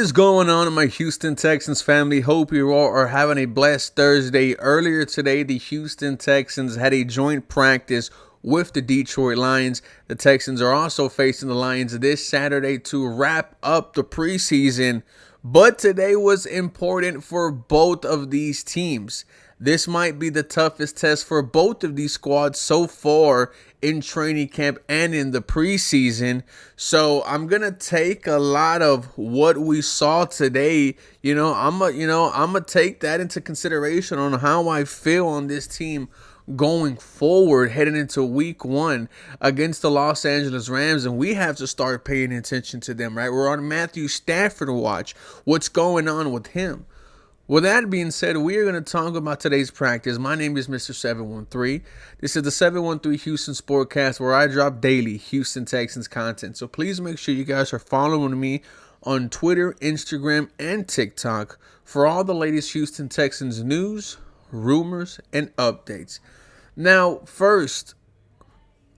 Is going on in my Houston Texans family? Hope you all are having a blessed Thursday. Earlier today, the Houston Texans had a joint practice with the Detroit Lions. The Texans are also facing the Lions this Saturday to wrap up the preseason. But today was important for both of these teams. This might be the toughest test for both of these squads so far in training camp and in the preseason. So I'm going to take a lot of what we saw today. I'm gonna take that into consideration on how I feel on this team going forward, heading into week 1 against the Los Angeles Rams, and we have to start paying attention to them, right? We're on Matthew Stafford watch. What's going on with him? With that being said, we are going to talk about today's practice. My name is Mr. 713. This is the 713 Houston Sportcast, where I drop daily Houston Texans content. So please make sure you guys are following me on Twitter, Instagram, and TikTok for all the latest Houston Texans news, rumors, and updates. Now, first,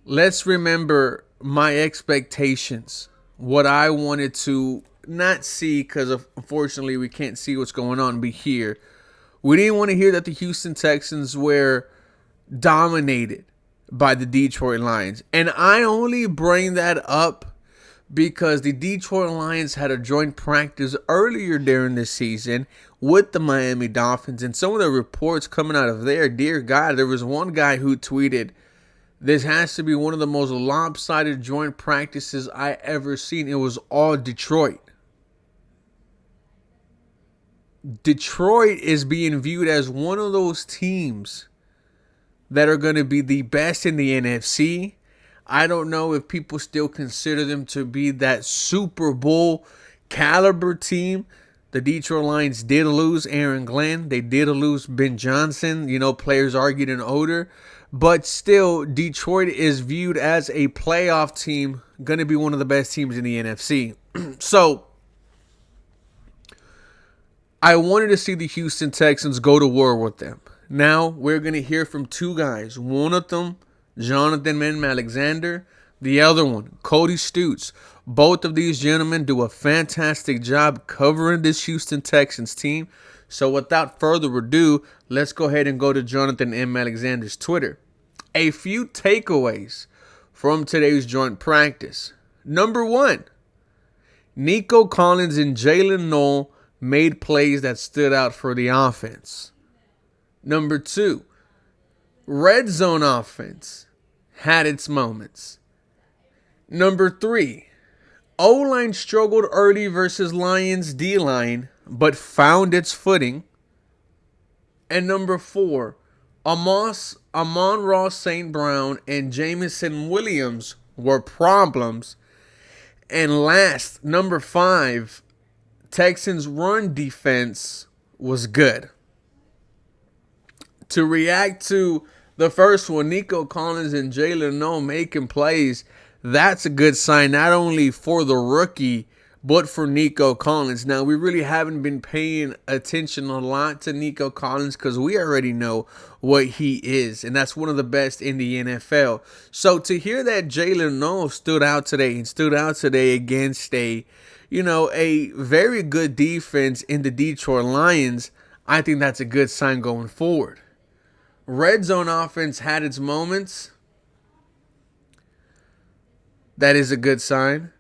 let's remember my expectations, what I wanted to not see, because unfortunately we can't see what's going on, but here. We didn't want to hear that the Houston Texans were dominated by the Detroit Lions. And I only bring that up because the Detroit Lions had a joint practice earlier during this season with the Miami Dolphins. And some of the reports coming out of there, dear God, there was one guy who tweeted, "This has to be one of the most lopsided joint practices I ever seen. It was all Detroit." Detroit is being viewed as one of those teams that are going to be the best in the NFC. I don't know if people still consider them to be that Super Bowl caliber team. The Detroit Lions did lose Aaron Glenn. They did lose Ben Johnson. Players are getting older. But still, Detroit is viewed as a playoff team, going to be one of the best teams in the NFC. So, I wanted to see the Houston Texans go to war with them. Now, we're going to hear from two guys. One of them, Jonathan Alexander. The other one, Cody Stutes. Both of these gentlemen do a fantastic job covering this Houston Texans team. So without further ado, let's go ahead and go to Jonathan Alexander's Twitter. A few takeaways from today's joint practice. Number 1, Nico Collins and Jalen Noel made plays that stood out for the offense. Number 2, red zone offense had its moments. Number 3, O-line struggled early versus Lions D-line, but found its footing. And number 4, Amon-Ra St. Brown and Jameson Williams were problems. And last, number 5, Texans' run defense was good. To react to the first one, Nico Collins and Jalen Noel making plays, that's a good sign, not only for the rookie, but for Nico Collins. Now, we really haven't been paying attention a lot to Nico Collins because we already know what he is, and that's one of the best in the NFL. So to hear that Jalen Noel stood out today against a very good defense in the Detroit Lions, I think that's a good sign going forward. Red zone offense had its moments. That is a good sign.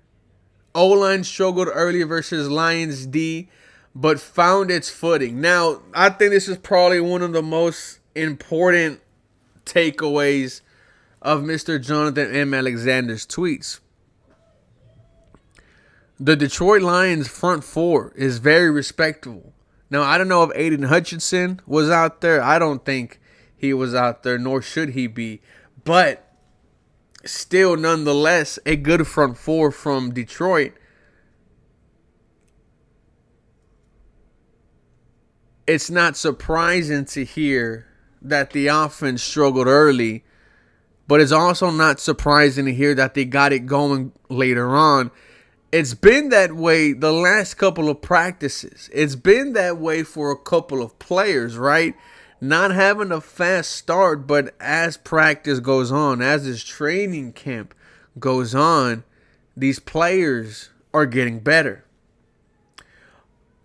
O-line struggled early versus Lions D, but found its footing. Now, I think this is probably one of the most important takeaways of Mr. Jonathan Alexander's tweets. The Detroit Lions front four is very respectable. Now, I don't know if Aiden Hutchinson was out there. I don't think he was out there, nor should he be. But still, nonetheless, a good front four from Detroit. It's not surprising to hear that the offense struggled early, but it's also not surprising to hear that they got it going later on. It's been that way the last couple of practices. It's been that way for a couple of players, right? Not having a fast start, but as practice goes on, as this training camp goes on, these players are getting better.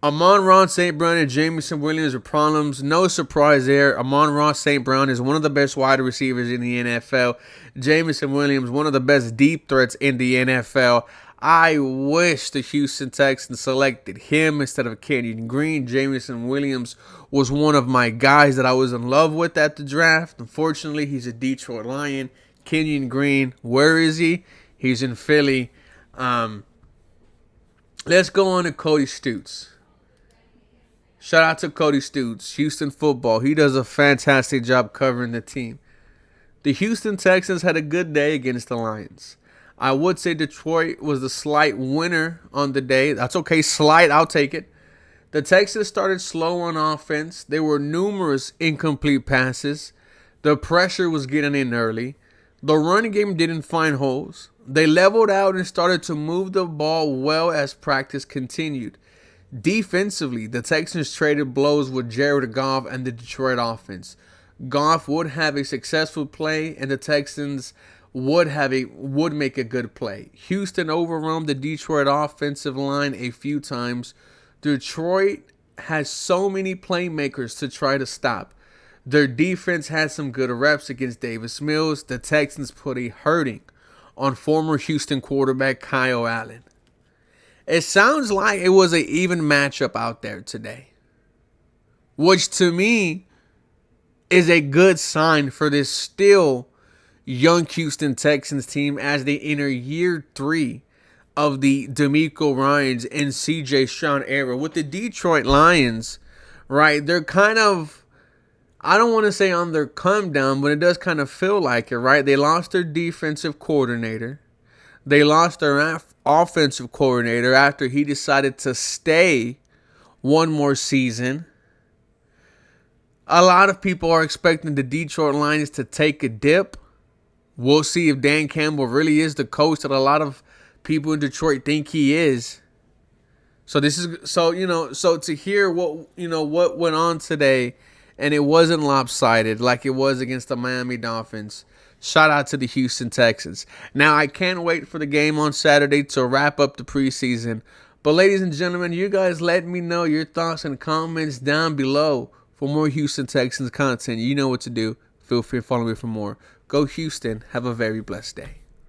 Amon-Ra St. Brown and Jameson Williams are problems. No surprise there. Amon-Ra St. Brown is one of the best wide receivers in the NFL. Jameson Williams, one of the best deep threats in the NFL. I wish the Houston Texans selected him instead of Kenyon Green. Jameson Williams was one of my guys that I was in love with at the draft. Unfortunately, he's a Detroit Lion. Kenyon Green, where is he? He's in Philly. Let's go on to Cody Stutes. Shout out to Cody Stutes, Houston football. He does a fantastic job covering the team. The Houston Texans had a good day against the Lions. I would say Detroit was the slight winner on the day. That's okay, slight, I'll take it. The Texans started slow on offense. There were numerous incomplete passes. The pressure was getting in early. The running game didn't find holes. They leveled out and started to move the ball well as practice continued. Defensively, the Texans traded blows with Jared Goff and the Detroit offense. Goff would have a successful play, and the Texans would make a good play. Houston overwhelmed the Detroit offensive line a few times. Detroit has so many playmakers to try to stop. Their defense had some good reps against Davis Mills. The Texans put a hurting on former Houston quarterback Kyle Allen. It sounds like it was an even matchup out there today, which to me is a good sign for this still young Houston Texans team as they enter year 3 of the DeMeco Ryans and CJ Stroud era. With the Detroit Lions, right, they're kind of, I don't want to say on their come down, but it does kind of feel like it, right? They lost their defensive coordinator. They lost their offensive coordinator after he decided to stay one more season. A lot of people are expecting the Detroit Lions to take a dip. We'll see if Dan Campbell really is the coach that a lot of people in Detroit think he is. So to hear what went on today, and it wasn't lopsided like it was against the Miami Dolphins. Shout out to the Houston Texans. Now, I can't wait for the game on Saturday to wrap up the preseason. But ladies and gentlemen, you guys let me know your thoughts and comments down below for more Houston Texans content. You know what to do. Feel free to follow me for more. Go Houston. Have a very blessed day.